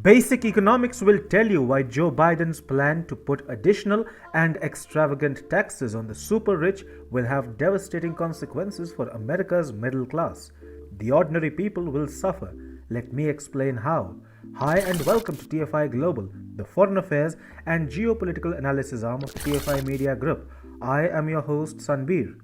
Basic economics will tell you why Joe Biden's plan to put additional and extravagant taxes on the super rich will have devastating consequences for America's middle class. The ordinary people will suffer. Let me explain how. Hi and welcome to TFI Global, the foreign affairs and geopolitical analysis arm of the TFI Media Group. I am your host Sanbir.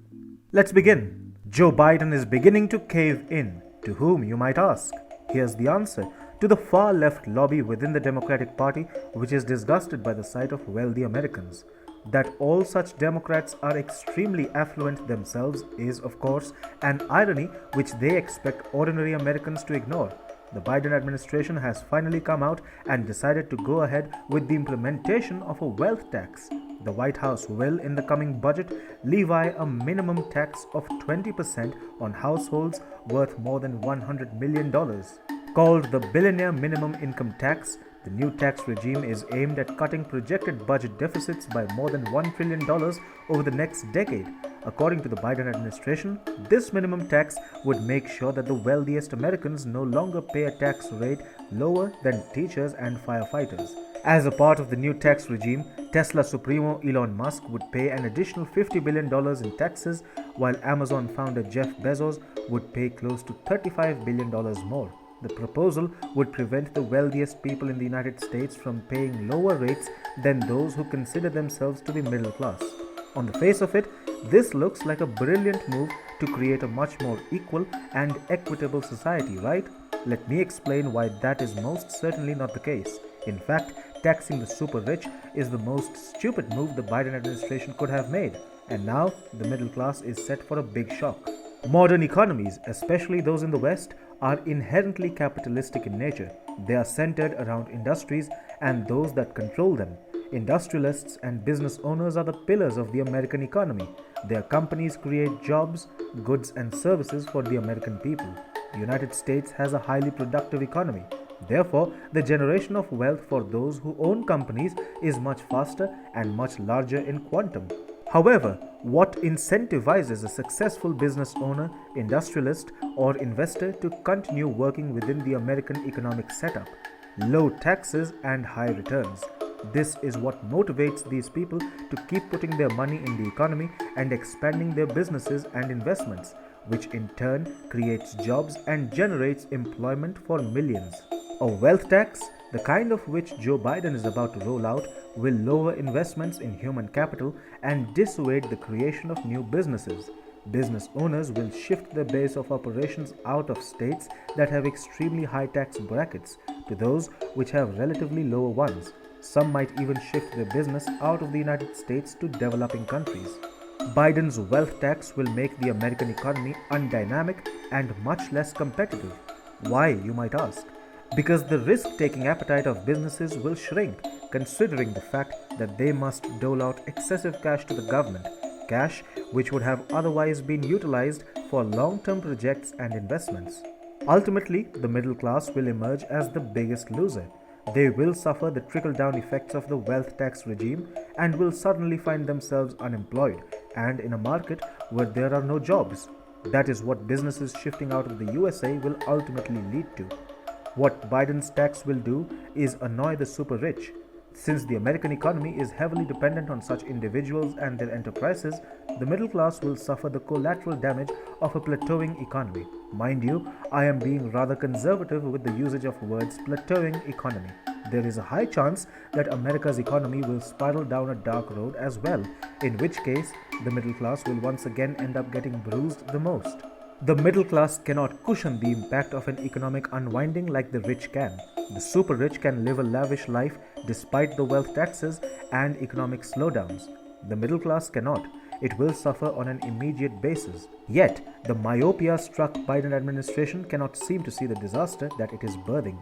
Let's begin. Joe Biden is beginning to cave in. To whom, you might ask? Here's the answer. To the far left lobby within the Democratic Party, which is disgusted by the sight of wealthy Americans. That all such Democrats are extremely affluent themselves is, of course, an irony which they expect ordinary Americans to ignore. The Biden administration has finally come out and decided to go ahead with the implementation of a wealth tax. The White House will, in the coming budget, levy a minimum tax of 20% on households worth more than $100 million. Called the Billionaire Minimum Income Tax, the new tax regime is aimed at cutting projected budget deficits by more than $1 trillion over the next decade. According to the Biden administration, this minimum tax would make sure that the wealthiest Americans no longer pay a tax rate lower than teachers and firefighters. As a part of the new tax regime, Tesla Supremo Elon Musk would pay an additional $50 billion in taxes, while Amazon founder Jeff Bezos would pay close to $35 billion more. The proposal would prevent the wealthiest people in the United States from paying lower rates than those who consider themselves to be middle class. On the face of it, this looks like a brilliant move to create a much more equal and equitable society, right? Let me explain why that is most certainly not the case. In fact, taxing the super rich is the most stupid move the Biden administration could have made, and now the middle class is set for a big shock. Modern economies, especially those in the West, are inherently capitalistic in nature. They are centered around industries and those that control them. Industrialists and business owners are the pillars of the American economy. Their companies create jobs, goods, and services for the American people. The United States has a highly productive economy. Therefore, the generation of wealth for those who own companies is much faster and much larger in quantum. However, what incentivizes a successful business owner, industrialist, or investor to continue working within the American economic setup? Low taxes and high returns. This is what motivates these people to keep putting their money in the economy and expanding their businesses and investments, which in turn creates jobs and generates employment for millions. A wealth tax, the kind of which Joe Biden is about to roll out, will lower investments in human capital and dissuade the creation of new businesses. Business owners will shift their base of operations out of states that have extremely high tax brackets to those which have relatively lower ones. Some might even shift their business out of the United States to developing countries. Biden's wealth tax will make the American economy undynamic and much less competitive. Why, you might ask? Because the risk-taking appetite of businesses will shrink, considering the fact that they must dole out excessive cash to the government, cash which would have otherwise been utilized for long-term projects and investments. Ultimately, the middle class will emerge as the biggest loser. They will suffer the trickle-down effects of the wealth tax regime and will suddenly find themselves unemployed and in a market where there are no jobs. That is what businesses shifting out of the USA will ultimately lead to. What Biden's tax will do is annoy the super rich. Since the American economy is heavily dependent on such individuals and their enterprises, the middle class will suffer the collateral damage of a plateauing economy. Mind you, I am being rather conservative with the usage of words plateauing economy. There is a high chance that America's economy will spiral down a dark road as well, in which case the middle class will once again end up getting bruised the most. The middle class cannot cushion the impact of an economic unwinding like the rich can. The super rich can live a lavish life despite the wealth taxes and economic slowdowns. The middle class cannot. It will suffer on an immediate basis. Yet, the myopia-struck Biden administration cannot seem to see the disaster that it is birthing.